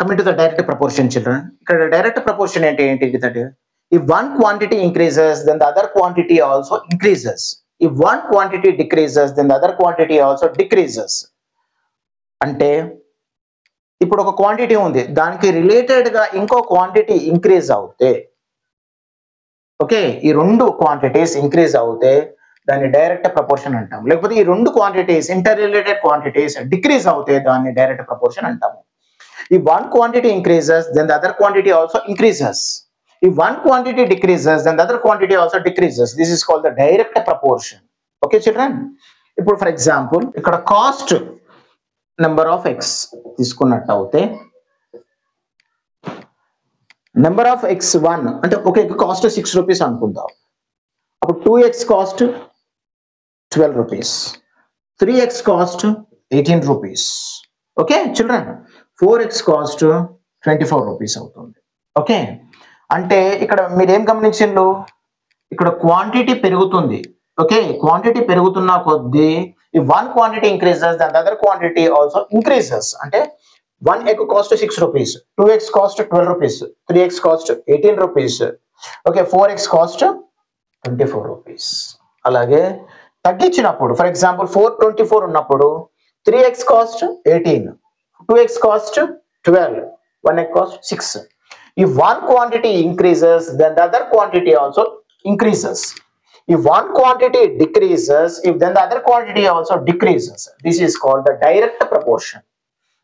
Coming to the direct proportion, children. Direct proportion ఏంటి? If one quantity increases, then the other quantity also increases. If one quantity decreases, then the other quantity also decreases. అంటే ఇప్పుడు ఒక quantity ఉంది, దానికి related గా ఇంకో quantity increase అవుతే, okay, ఈ రెండు క్వాంటిటీస్ ఇంక్రీజ్ అవుతే దాన్ని డైరెక్ట్ ప్రపోర్షన్ అంటాము. లేకపోతే ఈ రెండు quantities inter related quantities decrease అవుతే దాన్ని డైరెక్ట్ ప్రపోర్షన్ అంటాము. If one quantity increases, then the other quantity also increases. If one quantity decreases, then the other quantity also decreases. This is called the direct proportion. Okay, children? ఇప్పుడు for example ఇక్కడ cost number of X తీసుకున్నట్టు అవుతే, number of X 1 అంటే okay, cost 6 rupees అనుకుందాం. అప్పుడు 2x cost 12 rupees, 3x cost 18 rupees. Okay children, 4x cost 24 rupees అవుతుంది. Okay, అంటే ఇక్కడ మీరేం గమనించిండ్రు, ఇక్కడ క్వాంటిటీ పెరుగుతుంది. ఓకే, క్వాంటిటీ పెరుగుతున్న కొద్దీ ఈ వన్ క్వాంటిటీ ఇంక్రీజెస్, దాని అదర్ క్వాంటిటీ ఆల్సో ఇంక్రీజెస్. అంటే 1 egg cost 6 rupees, 2x cost 12 rupees, 3x cost 18 rupees, okay, 4x cost 24 rupees. అలాగే తగ్గించినప్పుడు ఫర్ ఎగ్జాంపుల్ 424 ఉన్నప్పుడు 3x cost 18, 2x cost 12, 1x cost 6. If one quantity increases, then the other quantity also increases. If one quantity decreases, then the other quantity also decreases. This is called the direct proportion.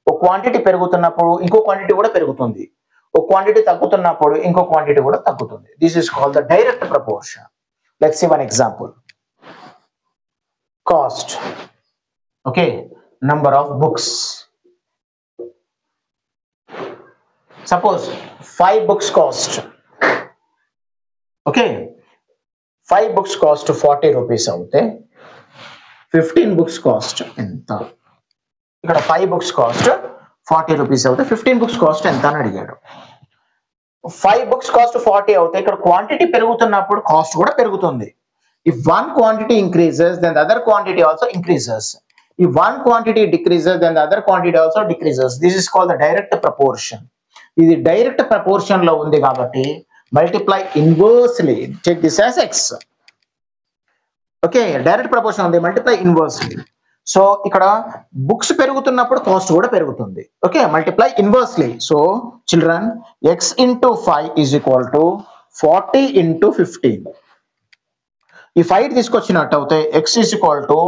ఒక quantity పెరుగుతున్నప్పుడు ఇంకో quantity కూడా పెరుగుతుంది, ఒక quantity తగ్గుతున్నప్పుడు ఇంకో quantity కూడా తగ్గుతుంది. This is called the direct proportion. Let's see one example. Cost. Okay, number of books. Suppose 5 books cost, okay, 5 books cost 40 rupees అవుతే 15 books cost ఎంత? ఇక్కడ 5 books cost 40 rupees అవుతే 15 books cost ఎంత అని అడిగాడు. 5 books cost 40 అవుతే ఇక్కడ quantity పెరుగుతున్నప్పుడు కాస్ట్ కూడా పెరుగుతుంది. If one quantity increases, then the other quantity also increases. If one quantity decreases, then the other quantity also decreases. This is called the direct proportion. ఇది direct proportion లో ఉంది కాబట్టి multiply inversely, take this as x. Okay, direct proportion ఉంది, multiply inversely. So ఇక్కడ books పెరుగుతున్నప్పుడు cost కూడా పెరుగుతుంది. Okay, multiply inversely. So children, x into 5 is equal to 40 into 15. ఈ 5 తీసుకొచ్చినట్టు అయితే x is equal to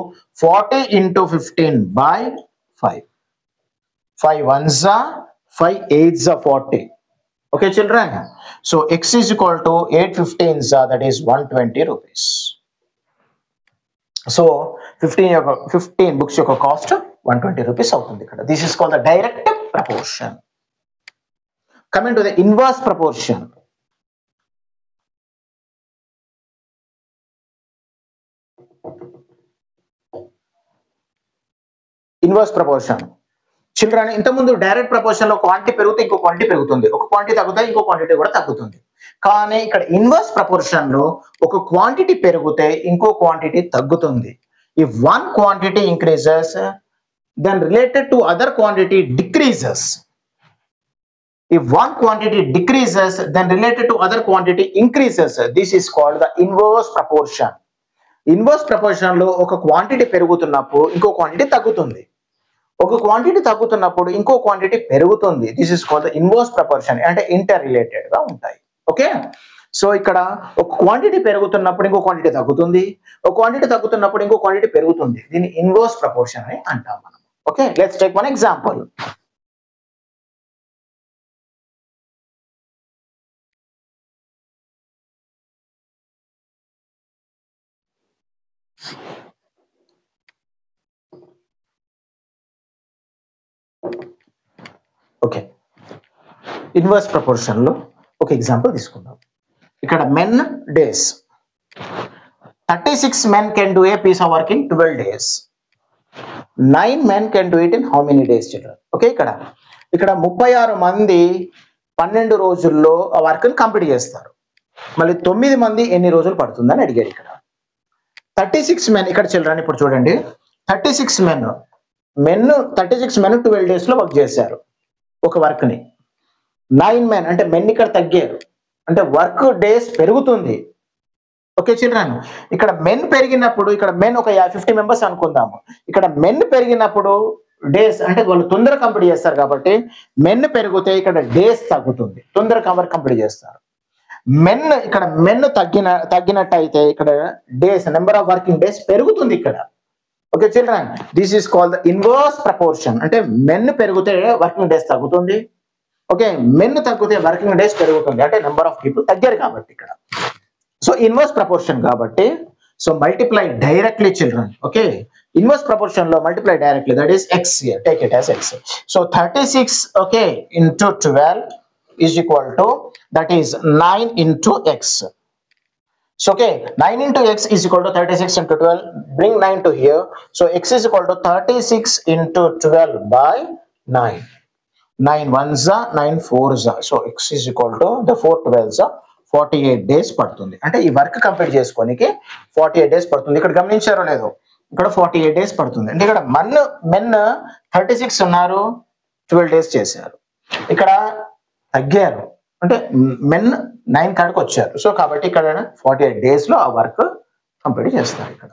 40 into 15 by 5. 5 ones are 5 8s are 40. Okay children, so x is equal to 8 15s are, that is 120 rupees. So 15 books యొక్క cost 120 rupees అవుతుంది ఇక్కడ. This is called the direct proportion. Coming to the inverse proportion. Inverse proportion. Children, ఇంతకుముందు direct proportion లో quantity పెరిగితే ఇంకో quantity పెరుగుతుంది, ఒక quantity తగ్గుతాయి ఇంకో క్వాంటిటీ కూడా తగ్గుతుంది. కానీ ఇక్కడ ఇన్వర్స్ ప్రపోర్షన్ లో ఒక క్వాంటిటీ పెరిగితే ఇంకో క్వాంటిటీ తగ్గుతుంది. If one quantity increases, then related to other quantity decreases. If one quantity decreases, then related to other quantity increases. This is called the inverse proportion. Inverse proportion లో ఒక quantity పెరుగుతున్నప్పుడు ఇంకో quantity తగ్గుతుంది, ఒక quantity తగ్గుతున్నప్పుడు ఇంకో quantity పెరుగుతుంది. This is called the inverse proportion. అంటే inter related గా ఉంటాయి. ఓకే, సో ఇక్కడ ఒక క్వాంటిటీ పెరుగుతున్నప్పుడు ఇంకో క్వాంటిటీ తగ్గుతుంది, ఒక క్వాంటిటీ తగ్గుతున్నప్పుడు ఇంకో క్వాంటిటీ పెరుగుతుంది. దీన్ని ఇన్వర్స్ ప్రపోర్షన్ అని అంటాం మనం. Okay, let's take one example. Okay, inverse proportion లో ఒక ఎగ్జాంపుల్ తీసుకుందాం. ఇక్కడ men days, 36 men can do a piece of work in 12 days. 9 men can do it in how many days children? Okay, ఇక్కడ 36 మంది 12 రోజుల్లో ఆ వర్క్ ని complete చేస్తారు. మళ్ళీ 9 మంది ఎన్ని రోజులు పడుతుందని అడిగారు. ఇక్కడ 36 men, ఇక్కడ చిల్డ్రన్ ఇప్పుడు చూడండి, 36 men 12 days లో వర్క్ చేశారు ఒక వర్క్ ని. 9 men అంటే మెన్ ఇక్కడ తగ్గారు అంటే వర్క్ డేస్ పెరుగుతుంది. ఓకే చిల్డ్రన్, ఇక్కడ మెన్ పెరిగినప్పుడు ఇక్కడ మెన్ ఒక 50 మెంబర్స్ అనుకుందాము. ఇక్కడ మెన్ పెరిగినప్పుడు డేస్ అంటే వాళ్ళు తొందర కంప్లీట్ చేస్తారు కాబట్టి మెన్ పెరిగితే ఇక్కడ డేస్ తగ్గుతుంది, తొందర కంప్లీట్ చేస్తారు. మెన్ ఇక్కడ మెన్ తగ్గినట్టయితే ఇక్కడ days number of working days పెరుగుతుంది ఇక్కడ. Okay children, this is called the inverse proportion. అంటే మెన్ పెరిగితే వర్కింగ్ డేస్ తగ్గుతుంది, ఓకే మెన్ తగ్గితే వర్కింగ్ డేస్ పెరుగుతుంది అంటే నెంబర్ ఆఫ్ పీపుల్ తగ్గారు కాబట్టి ఇక్కడ. సో ఇన్వర్స్ ప్రపోర్షన్ కాబట్టి so multiply directly children. Okay inverse proportion లో multiply directly, that is x here, take it as x. So 36 okay into 12 is equal to, that is 9 into x. So okay, 9 into x is equal to 36 into 12. Bring 9 to here. So x is equal to 36 into 12 by 9. 9 ones are 9 fours are. So x is equal to the 4 12s are 48 days పడుతుంది. అంటే ఈ work complete చేసుకోనికి 48 days పడుతుంది. ఇక్కడ గమనించారో లేదో, ఇక్కడ 48 days పడుతుంది. అంటే ఇక్కడ మెన్ 36 ఉన్నారు, 12 డేస్ చేశారు. ఇక్కడ తగ్గారు అంటే మెన్ 9 కాడికి వచ్చారు. సో కాబట్టి ఇక్కడ 48 డేస్ లో ఆ వర్క్ కంప్లీట్ చేస్తారు ఇక్కడ.